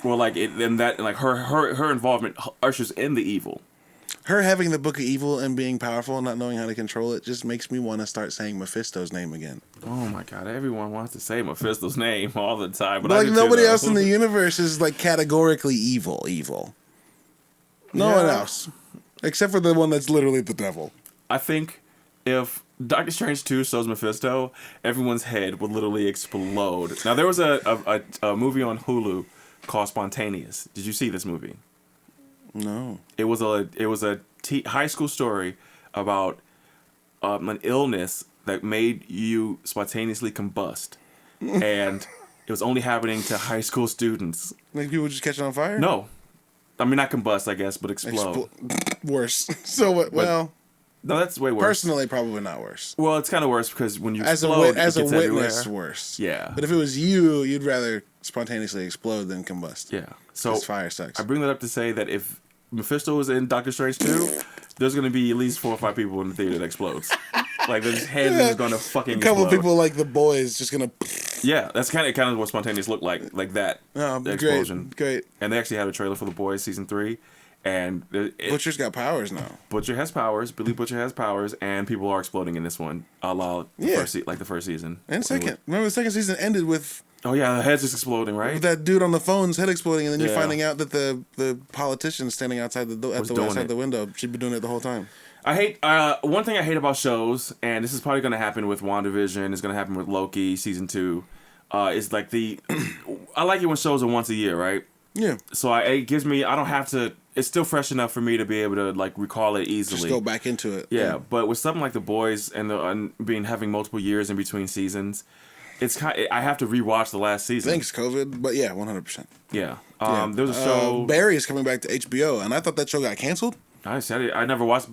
Well, like her involvement ushers in the evil. Her having the Book of Evil and being powerful and not knowing how to control it just makes me want to start saying Mephisto's name again. Oh my god, everyone wants to say Mephisto's name all the time. But like, nobody else in the universe is, like, categorically evil. No one else. Except for the one that's literally the devil. I think if Doctor Strange 2 shows Mephisto, everyone's head would literally explode. Now, there was a movie on Hulu called Spontaneous. Did you see this movie? No. It was a high school story about an illness that made you spontaneously combust, and it was only happening to high school students. Like people just catch on fire? No, I mean not combust, I guess, but explode. Worse. So what? Well, no, that's way worse. Personally, probably not worse. Well, it's kind of worse because when you as explode, as a witness, everywhere. Worse. Yeah. But if it was you, you'd rather spontaneously explode than combust. Yeah. So fire sucks. I bring that up to say that if Mephisto was in Doctor Strange 2, there's going to be at least 4 or 5 people in the theater that explodes. Like, their heads is going to fucking explode. A couple of people like the boys just going to... Yeah, that's kind of what Spontaneous looked like that. The explosion. Great. And they actually had a trailer for The Boys Season 3. And Butcher's got powers now. Butcher has powers. Billy Butcher has powers. And people are exploding in this one. A la the first season. And second. Remember the second season ended with... Oh, yeah, the head's just exploding, right? With that dude on the phone's head exploding, and then you're finding out that the politician standing outside the window, she'd been doing it the whole time. I hate one thing I hate about shows, and this is probably going to happen with Wandavision. It's going to happen with Loki season 2. Is like I like it when shows are once a year, right? Yeah. So it gives me. I don't have to. It's still fresh enough for me to be able to like recall it easily. Just go back into it. Yeah, but with something like The Boys and having multiple years in between seasons, it's I have to rewatch the last season. Thanks, COVID, but yeah, 100%. Yeah. There was a show. Barry is coming back to HBO, and I thought that show got canceled. I said it. I never watched.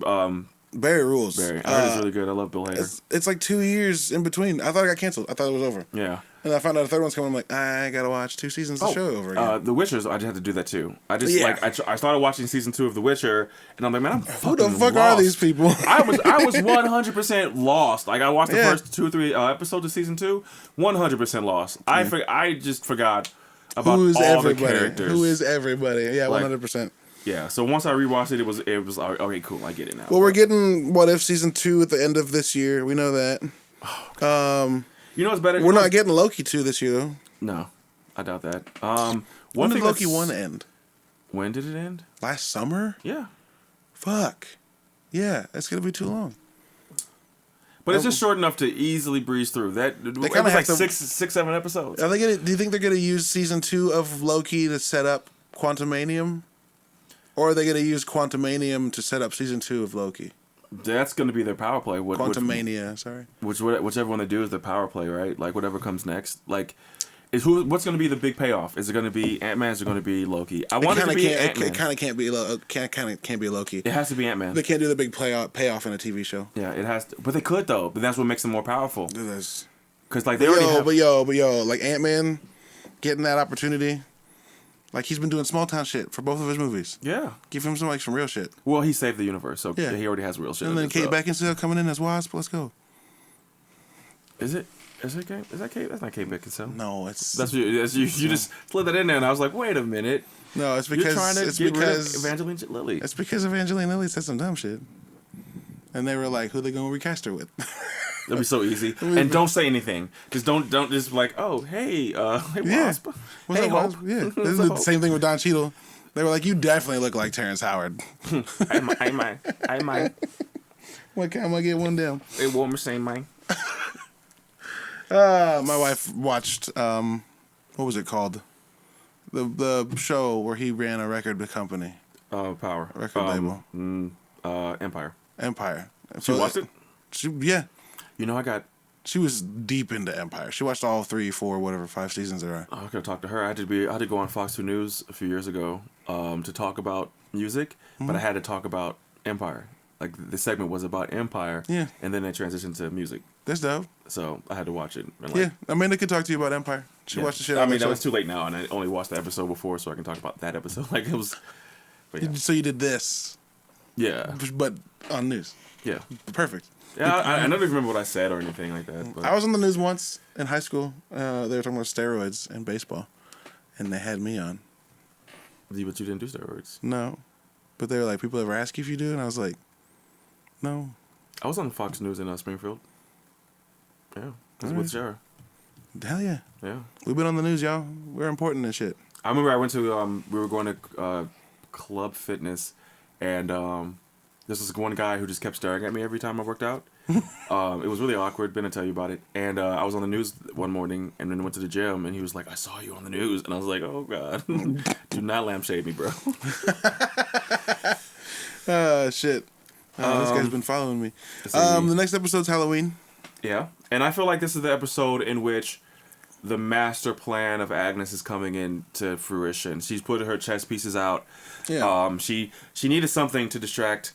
Barry rules. Barry. I heard it's really good. I love Bill Hader. It's like 2 years in between. I thought it got canceled. I thought it was over. Yeah. And I found out a third one's coming. I'm like, I gotta watch 2 seasons of the show over again. The Witcher's. I just had to do that too. I just I started watching season 2 of The Witcher, and I'm like, man, who the fuck are these people? I was 100% lost. Like I watched the first 2 or 3 episodes of season 2, 100% lost. I just forgot about all the characters. Who is everybody? Yeah, 100%. Yeah, so once I rewatched it, it was like, okay, cool, I get it now. Well, we're getting What If season 2 at the end of this year. We know that. You know what's better? We're not getting Loki 2 this year, though. No, I doubt that. When did Loki 1 end? When did it end? Last summer? Yeah. Fuck. Yeah, that's gonna be too long. But it's just short enough to easily breeze through. It was like 6-7 episodes. Are they gonna? Do you think they're gonna use season 2 of Loki to set up Quantumanium? Or are they going to use Quantumanium to set up season 2 of Loki? That's going to be their power play. Quantumania, sorry. Whichever one they do is their power play, right? Like whatever comes next. Like, what's going to be the big payoff? Is it going to be Ant-Man? Is it going to be Loki? I want it to be Ant-Man. It kind of can't be Loki. It has to be Ant-Man. They can't do the big payoff in a TV show. Yeah, it has to. But they could though. But that's what makes them more powerful. It is. Because like they already have. But yo, like Ant-Man getting that opportunity. Like, he's been doing small town shit for both of his movies. Yeah. Give him some real shit. Well, he saved the universe, so he already has real shit. And then Kate Beckinsale coming in as Wasp. Let's go. Is it Kate? Is that Kate? That's not Kate Beckinsale. No, it's... That's you just slid that in there, and I was like, wait a minute. No, it's because... You're trying to get rid of Evangeline Lilly. It's because Evangeline Lilly said some dumb shit. And they were like, who are they going to recast her with? That'd be so easy. And don't say anything. Just don't just like, oh, hey Wasp. Hey, Hope. Yeah. This is the same thing with Don Cheadle. They were like, you definitely look like Terrence Howard. I might. What can I get one down? It won't same mine. My wife watched what was it called? The show where he ran a record company. Power. Record label. Empire. She watched it? Yeah. You know, she was deep into Empire. She watched all 3, 4, whatever, 5 seasons there are. I was gonna talk to her. I had to go on Fox 2 News a few years ago to talk about music, but I had to talk about Empire. Like the segment was about Empire, and then they transitioned to music. That's dope. So I had to watch it. Amanda could talk to you about Empire. She watched the shit out of it. That was too late now, and I only watched the episode before, so I can talk about that episode. Like it was. So you did this. Yeah. But on news. Yeah. Perfect. Yeah, I don't even remember what I said or anything like that. But. I was on the news once in high school. They were talking about steroids and baseball, and they had me on. But you didn't do steroids. No. But they were like, people ever ask you if you do? And I was like, no. I was on Fox News in Springfield. Yeah, that's with Sarah. Hell yeah. Yeah. We've been on the news, y'all. We're important and shit. I remember I went to, we were going to Club Fitness, and this was one guy who just kept staring at me every time I worked out. It was really awkward. Ben will tell you about it. And I was on the news one morning, and then went to the gym, and he was like, I saw you on the news. And I was like, oh, God. Do not lampshade me, bro. Shit. This guy's been following me. The next episode's Halloween. Yeah. And I feel like this is the episode in which the master plan of Agnes is coming into fruition. She's putting her chess pieces out. Yeah. She needed something to distract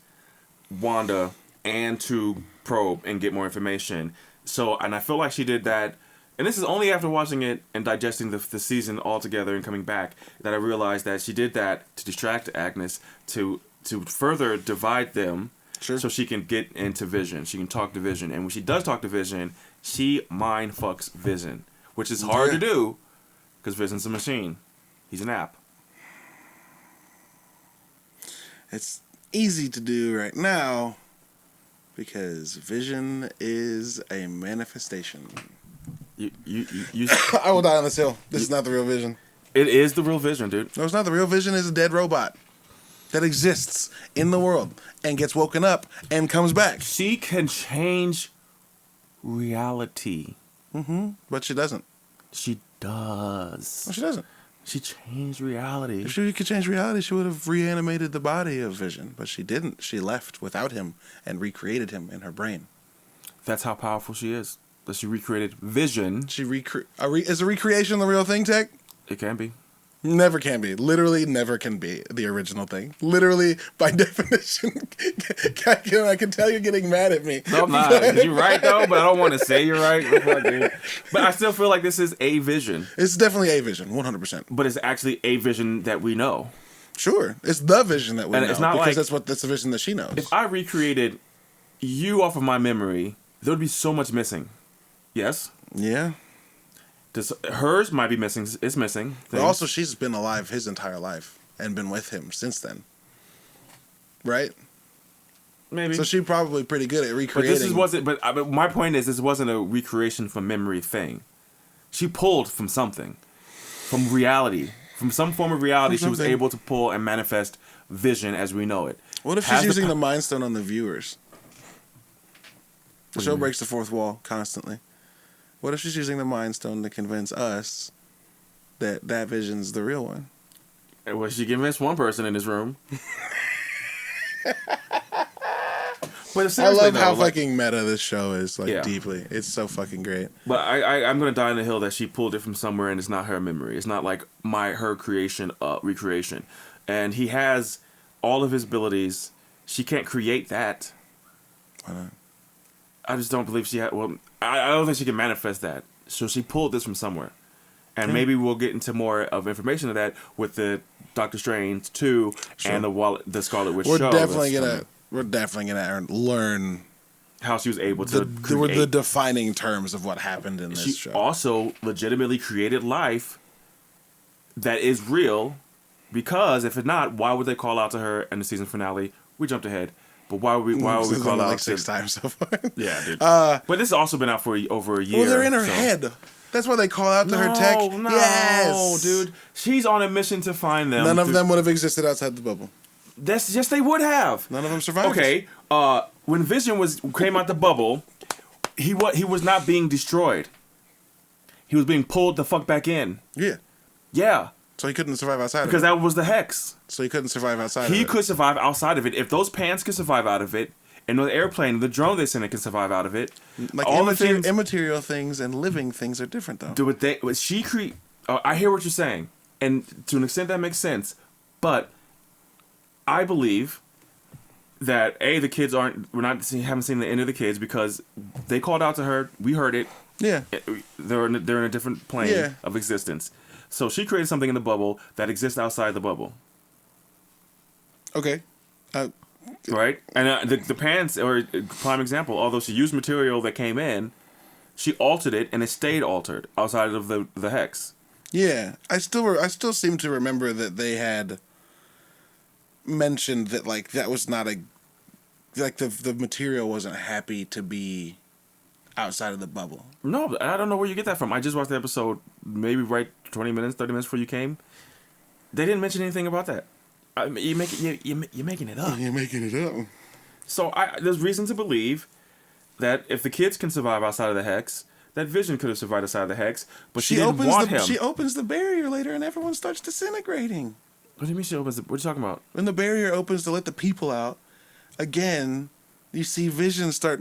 Wanda and to probe and get more information. So, and I feel like she did that. And this is only after watching it and digesting the season all together and coming back that I realized that she did that to distract Agnes, to further divide them. Sure. So she can get into Vision. She can talk to Vision. And when she does talk to Vision, she mind fucks Vision, which is hard to do because Vision's a machine. He's an app. It's easy to do right now because Vision is a manifestation. You I will die on this hill. This is not the real Vision. It is the real Vision, dude. No, it's not. The real Vision is a dead robot that exists in the world and gets woken up and comes back. She can change reality. Mm-hmm. But she doesn't. She does. No, she doesn't. She changed reality. If she could change reality, she would have reanimated the body of Vision. But she didn't. She left without him and recreated him in her brain. That's how powerful she is. That she recreated Vision. She is a recreation the real thing, Tech? It can be. Never can be. Literally never can be the original thing. Literally, by definition, I can tell you're getting mad at me. No, I'm not. You're right, though, but I don't want to say you're right. But I still feel like this is a Vision. It's definitely a Vision, 100%. But it's actually a Vision that we know. Sure. It's the Vision that we know. It's not because that's the Vision that she knows. If I recreated you off of my memory, there would be so much missing. Yes? Yeah. Hers might be missing. It's missing. But also, she's been alive his entire life and been with him since then. Right? Maybe. So she probably pretty good at recreating. But my point is, this wasn't a recreation from memory thing. She pulled from something, from reality, from some form of reality. She was able to pull and manifest Vision as we know it. What if she's using the Mind Stone on the viewers? The show breaks the fourth wall constantly. What if she's using the Mind Stone to convince us that Vision's the real one? Well, she convinced one person in this room. But I love how fucking meta this show is, deeply. It's so fucking great. But I'm going to die on the hill that she pulled it from somewhere and it's not her memory. It's not like her recreation. And he has all of his abilities. She can't create that. Why not? I just don't believe she had. Well, I don't think she can manifest that. So she pulled this from somewhere, and maybe we'll get into more of information of that with the Doctor Strange 2 and the Scarlet Witch show. We're definitely gonna learn how she was able to create the defining terms of what happened in this show. She also legitimately created life that is real, because if it's not, why would they call out to her in the season finale? We jumped ahead. But why would we call out like 6 times so far? Yeah, dude. But this has also been out for over a year. Well, they're in her head. That's why they call out to her tech. No, yes, dude. She's on a mission to find them. None of them would have existed outside the bubble. Yes, they would have. None of them survived. Okay. When Vision came out the bubble, he was not being destroyed. He was being pulled the fuck back in. Yeah. Yeah. So he couldn't survive outside of it. Because that was the hex. So he couldn't survive outside of it. He could survive outside of it. If those pants could survive out of it, and the airplane, the drone they sent it can survive out of it. Like immaterial things and living things are different, though. I hear what you're saying. And to an extent that makes sense. But I believe that, the kids haven't seen the end of the kids because they called out to her. We heard it. Yeah. They're in a different plane of existence. So she created something in the bubble that exists outside the bubble. Okay. Right? And the pants are a prime example. Although she used material that came in, she altered it and it stayed altered outside of the hex. Yeah. I still seem to remember that they had mentioned that like that was not a like the material wasn't happy to be outside of the bubble. No, I don't know where you get that from. I just watched the episode maybe right 20 minutes, 30 minutes before you came. They didn't mention anything about that. You're making it up. You're making it up. So there's reason to believe that if the kids can survive outside of the hex, that Vision could have survived outside of the hex, but she didn't want him. She opens the barrier later and everyone starts disintegrating. What do you mean she opens what are you talking about? When the barrier opens to let the people out, again, you see Vision start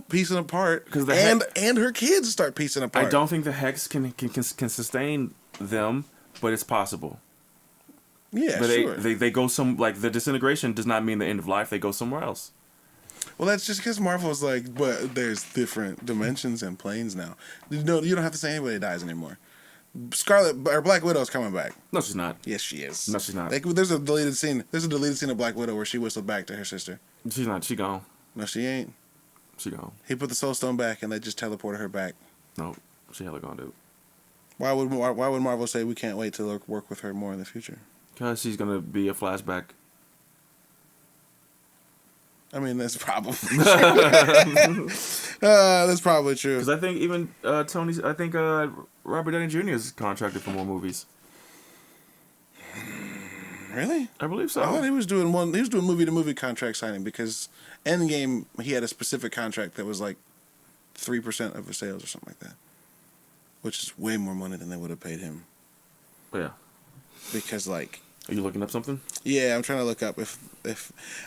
piecing apart, and her kids start piecing apart. I don't think the hex can sustain them, but it's possible. Yeah, but sure. They go like the disintegration does not mean the end of life. They go somewhere else. Well, that's just because Marvel's like, but there's different dimensions and planes now. You don't have to say anybody dies anymore. Black Widow's coming back. No, she's not. Yes, she is. No, she's not. There's a deleted scene. There's a deleted scene of Black Widow where she whistled back to her sister. She's not. She gone. No, she ain't. She gone. He put the Soul Stone back, and they just teleported her back. No, she hella gone, dude. Why would Marvel say we can't wait to work with her more in the future? Because she's gonna be a flashback. I mean, that's probably true. That's probably true. Because I think even Robert Downey Jr. is contracted for more movies. Really? I believe so. I thought he was doing movie to movie contract signing because Endgame he had a specific contract that was like 3% of his sales or something like that, which is way more money than they would have paid him. Yeah. Because like. Are you looking up something? Yeah, I'm trying to look up if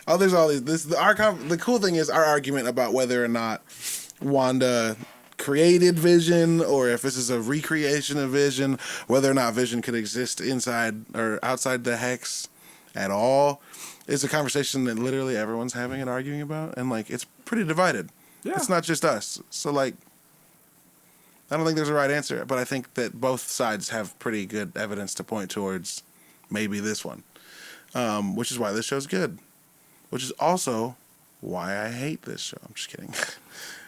there's all these the cool thing is our argument about whether or not Wanda created Vision or if this is a recreation of Vision, whether or not Vision could exist inside or outside the hex at all is a conversation that literally everyone's having and arguing about, and like it's pretty divided. Yeah. It's not just us. So like I don't think there's a right answer, but I think that both sides have pretty good evidence to point towards maybe this one, which is why this show's good, which is also why I hate this show. I'm just kidding.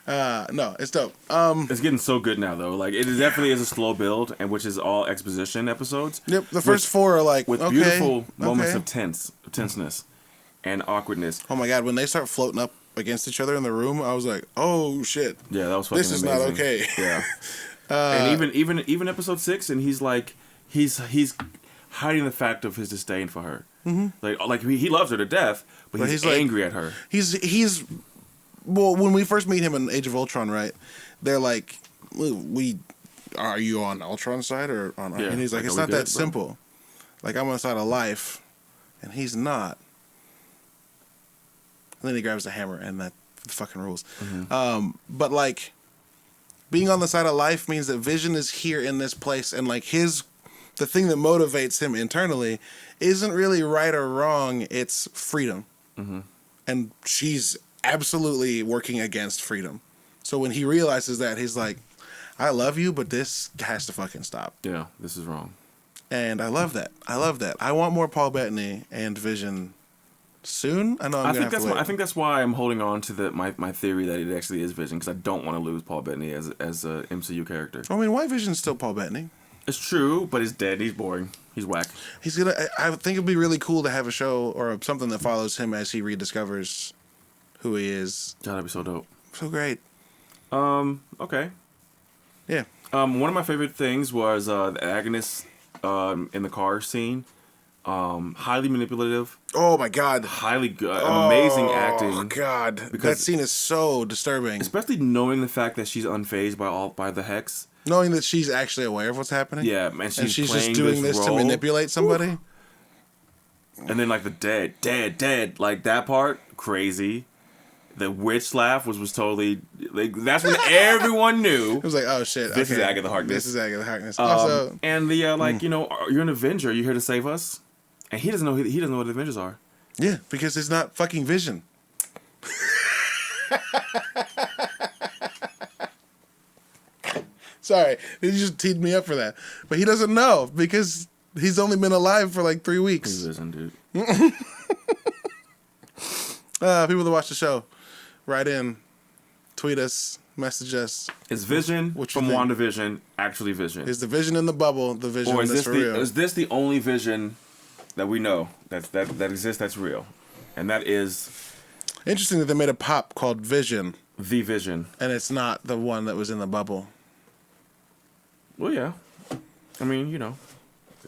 No, it's dope. It's getting so good now, though. Like it definitely is a slow build, and which is all exposition episodes. Yep, the first four are like with beautiful moments of tenseness and awkwardness. Oh my god, when they start floating up against each other in the room, I was like, oh shit. Yeah, that was fucking amazing. This is not okay. Yeah. And even episode 6, and he's like he's hiding the fact of his disdain for her. Mm-hmm. Like he loves her to death, but he's angry at her. He's well, when we first meet him in Age of Ultron, right? They're like, are you on Ultron's side or on? Yeah, and he's like, it's not that simple. Like I'm on the side of life, and he's not. And then he grabs the hammer, and that fucking rules. Mm-hmm. But like, being on the side of life means that Vision is here in this place, and like the thing that motivates him internally isn't really right or wrong. It's freedom. Mm-hmm. And she's absolutely working against freedom. So when he realizes that, he's like, I love you, but this has to fucking stop. Yeah, this is wrong. And I love that. I want more Paul Bettany and Vision soon. I think that's why I'm holding on to my theory that it actually is Vision, because I don't want to lose Paul Bettany as a MCU character. I mean, why Vision's still Paul Bettany? It's true, but he's dead. He's boring. He's whack. I think it'd be really cool to have a show or something that follows him as he rediscovers who he is. That'd be so dope. So great. Okay. Yeah. One of my favorite things was the Agnes in the car scene. Highly manipulative. Oh my god. Highly good. Amazing acting. Oh god. That scene is so disturbing. Especially knowing the fact that she's unfazed by the hex. Knowing that she's actually aware of what's happening. Yeah, and she's just doing this to manipulate somebody. Oof. And then like the dead, like that part, crazy. The witch laugh was totally like that's when everyone knew. It was like, oh shit, this is Agatha Harkness. This is Agatha Harkness. Also, and the you're an Avenger. You're here to save us, and he doesn't know. He doesn't know what Avengers are. Yeah, because it's not fucking Vision. Sorry, you just teed me up for that. But he doesn't know because he's only been alive for like 3 weeks. He's Vision, dude. People that watch the show, write in, tweet us, message us. Is Vision from Wandavision actually Vision? Is the Vision in the bubble the Vision that's for real? Is this the only Vision that we know that exists, that's real, and that is Interesting that they made a pop called Vision, the Vision. and it's not the one that was in the bubble. Well, yeah. I mean,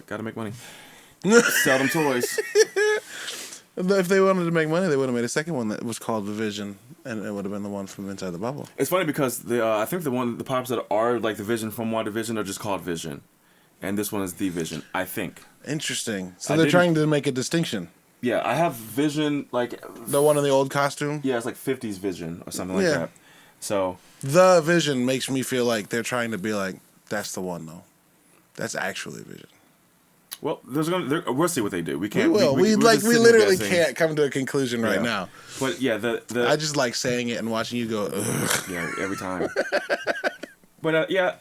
got to make money. Sell them toys. If they wanted to make money, they would have made a second one that was called The Vision, and it would have been the one from inside the bubble. It's funny because I think the pops that are like the Vision from Wandavision are just called Vision, and this one is the Vision, I think. Interesting. So they're trying to make a distinction. Yeah, I have Vision like the one in the old costume. Yeah, it's like 50s Vision or something like that. So the Vision makes me feel like they're trying to be like, that's the one though. That's actually Vision. Well, we'll see what they do. We can't. We will. We literally can't come to a conclusion right now. But yeah, I just like saying it and watching you go. Ugh. Yeah, every time. But yeah,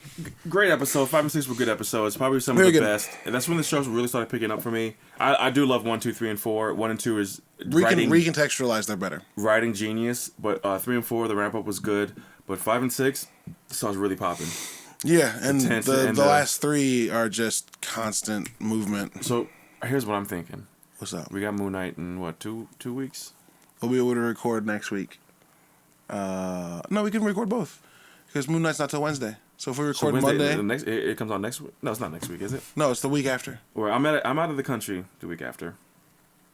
great episode. 5 and 6 were good episodes. Probably some of the best. And that's when the shows really started picking up for me. I do love 1, 2, 3, and 4. 1 and 2 is recontextualize. They're better. Writing genius. But 3 and 4, the ramp up was good. But 5 and 6, the show's really popping. Yeah, and the last 3 are just constant movement. So here's what I'm thinking. What's up? We got Moon Knight in what, 2 weeks? We'll be able to record next week. No, we can record both. Because Moon Knight's not till Wednesday. So if we record Monday... It comes on next week? No, it's not next week, is it? No, it's the week after. Or I'm out of the country the week after.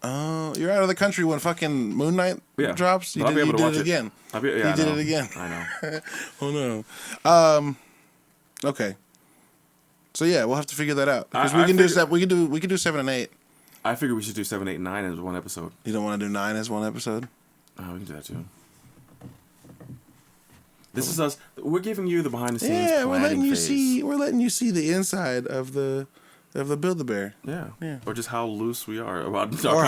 Oh, you're out of the country when fucking Moon Knight drops? You did it again. You did it again. I know. Oh, no. Okay. So yeah, we'll have to figure that out. Because we can do 7 and 8. I figure we should do 7, 8, and 9 as one episode. You don't want to do 9 as one episode? Oh, we can do that too. This is us. We're giving you the behind the scenes. Yeah, we're letting you see. We're letting you see the inside of the Build-A-Bear. Yeah. Or just how loose we are about our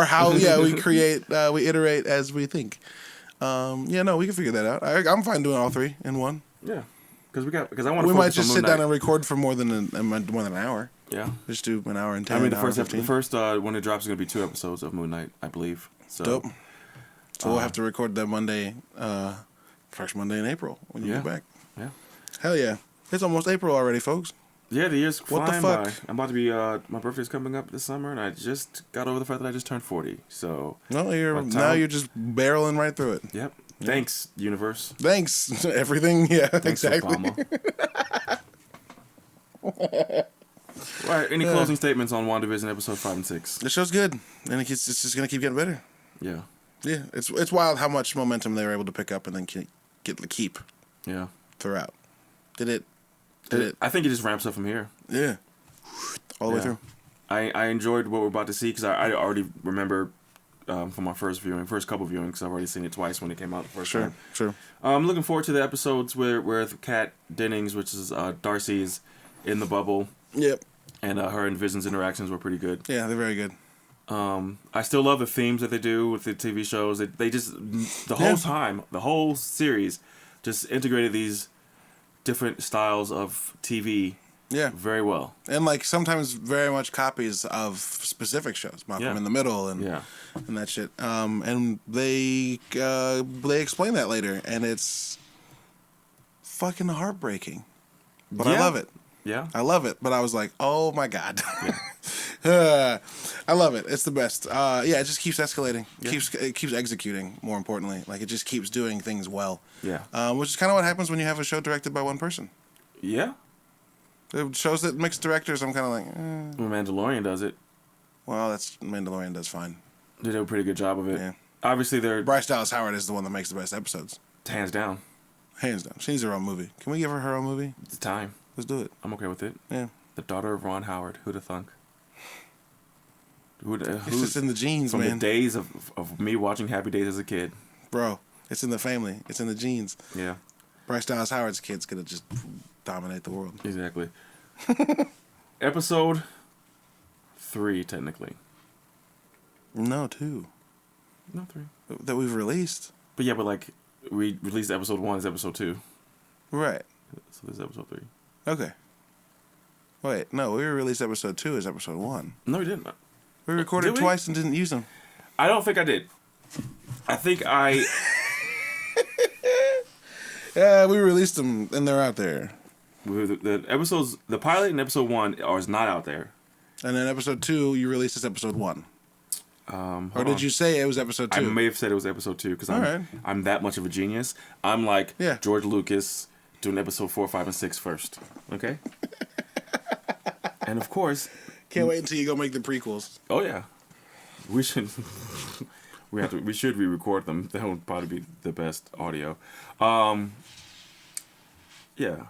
how we create we iterate as we think. We can figure that out. I'm fine doing all 3 in one. Yeah, because I want to. We might just sit down and record for more than an hour. Yeah, just do an hour and 10. I mean, the first when it drops is going to be 2 episodes of Moon Knight, I believe. So dope. So we'll have to record that Monday. First Monday in April when you get back. Yeah. Hell yeah. It's almost April already, folks. Yeah, the year's flying by. I'm about to be, my birthday's coming up this summer, and I just got over the fact that I just turned 40, so... No, you're just barreling right through it. Yep. Thanks, universe. Thanks, everything. Yeah, thanks, exactly. Obama. All right, any closing statements on WandaVision episode 5 and 6? The show's good, and it's just going to keep getting better. Yeah. Yeah, it's wild how much momentum they were able to pick up and then keep. Yeah. Throughout. Did it? I think it just ramps up from here. Yeah. All the way through. I enjoyed what we're about to see because I already remember from my first couple viewings. I've already seen it twice when it came out the first time. Sure. I'm looking forward to the episodes where Kat Dennings, which is Darcy, is in the bubble. Yep. And her and Vision's interactions were pretty good. Yeah, they're very good. I still love the themes that they do with the TV shows. They just the whole series, just integrated these different styles of TV. Yeah, very well. And like sometimes very much copies of specific shows, Malcolm in the Middle and that shit. And they explain that later, and it's fucking heartbreaking. But I love it. Yeah, I love it. But I was like, oh my god. I love it. It's the best. It just keeps escalating. It keeps executing. More importantly, like it just keeps doing things well. Yeah. Which is kind of what happens when you have a show directed by one person. Yeah. The shows that mix directors, I'm kind of like. When Mandalorian does it. Well, Mandalorian does fine. They do a pretty good job of it. Yeah. Obviously, Bryce Dallas Howard is the one that makes the best episodes. Hands down. Hands down. She needs her own movie. Can we give her own movie? It's time. Let's do it. I'm okay with it. Yeah. The daughter of Ron Howard. Who'da thunk? It's just in the genes, man. From the days of me watching Happy Days as a kid. Bro, it's in the family. It's in the genes. Yeah. Bryce Dallas Howard's kid's gonna just dominate the world. Exactly. Episode 3, technically. No, 2. No, 3. That we've released. But like, we released episode 1 as episode 2. Right. So this is episode 3. Okay. Wait, no, we released episode 2 as episode 1. No, we didn't. We recorded twice and didn't use them. I don't think I did. I think I... Yeah, we released them and they're out there. The episodes, the pilot and episode 1 is not out there. And then episode 2, you released as episode 1. Or did you say it was episode 2? I may have said it was episode 2 because I'm that much of a genius. I'm like George Lucas doing episode 4, 5, and 6 first. Okay? And of course... Can't wait until you go make the prequels. Oh, yeah. We should... we should re-record them. That would probably be the best audio. Yeah.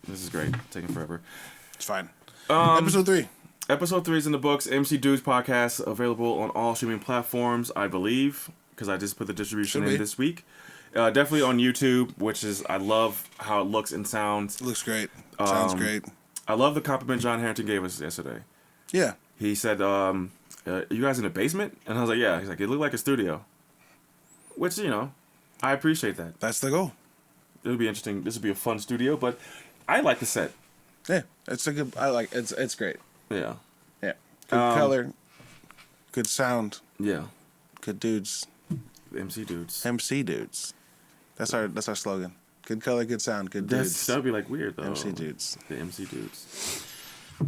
This is great. Taking forever. It's fine. Episode 3. Episode 3 is in the books. Mcdudes podcast available on all streaming platforms, I believe, because I just put the distribution in this week. Definitely on YouTube, which is I love how it looks and sounds. It looks great. Sounds great. I love the compliment John Harrington gave us yesterday. Yeah. He said, "You guys in the basement?" And I was like, "Yeah." He's like, "It looked like a studio," which I appreciate that. That's the goal. It'll be interesting. This will be a fun studio, but I like the set. Yeah, it's a good. I like it's great. Yeah. Yeah. Good color. Good sound. Yeah. Good dudes. Mcdudes. Mcdudes. That's our slogan. Good color, good sound, good dudes. That would be like weird though. Mcdudes. The Mcdudes.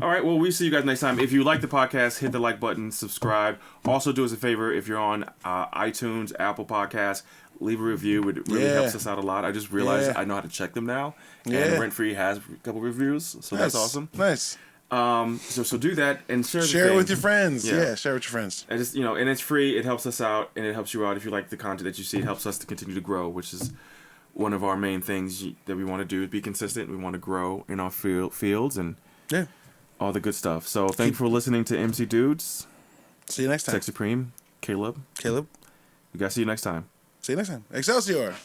All right, well, we'll see you guys next time. If you like the podcast, hit the like button, subscribe. Also, do us a favor, if you're on iTunes, Apple Podcasts, leave a review. It really helps us out a lot. I just realized I know how to check them now. And Rent Free has a couple reviews, so that's awesome. Nice. So do that and share it with your friends. Yeah, share with your friends. And just and it's free. It helps us out, and it helps you out if you like the content that you see. It helps us to continue to grow, which is one of our main things that we want to do. Is be consistent. We want to grow in our fields and all the good stuff. So thank you for listening to Mcdudes. See you next time. Tech Supreme, Caleb. You guys see you next time. See you next time. Excelsior.